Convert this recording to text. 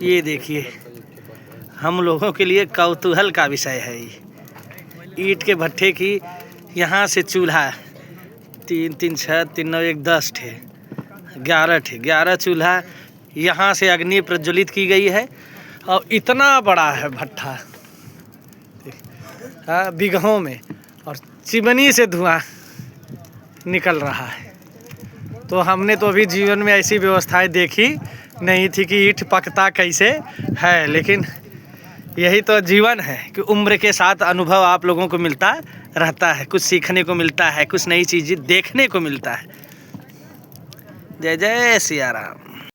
ये देखिए, हम लोगों के लिए कौतूहल का विषय है ये। ईंट के भट्ठे की यहाँ से चूल्हा 3 3 6 3 9 1 10 ठे 11 चूल्हा यहाँ से अग्नि प्रज्वलित की गई है। और इतना बड़ा है भट्ठा, हाँ, बीघों में, और चिमनी से धुआं निकल रहा है। तो हमने तो अभी जीवन में ऐसी व्यवस्थाएं देखी नहीं थी कि ईंट पकता कैसे है, लेकिन यही तो जीवन है कि उम्र के साथ अनुभव आप लोगों को मिलता रहता है, कुछ सीखने को मिलता है, कुछ नई चीज़ें देखने को मिलता है। जय जय सिया राम।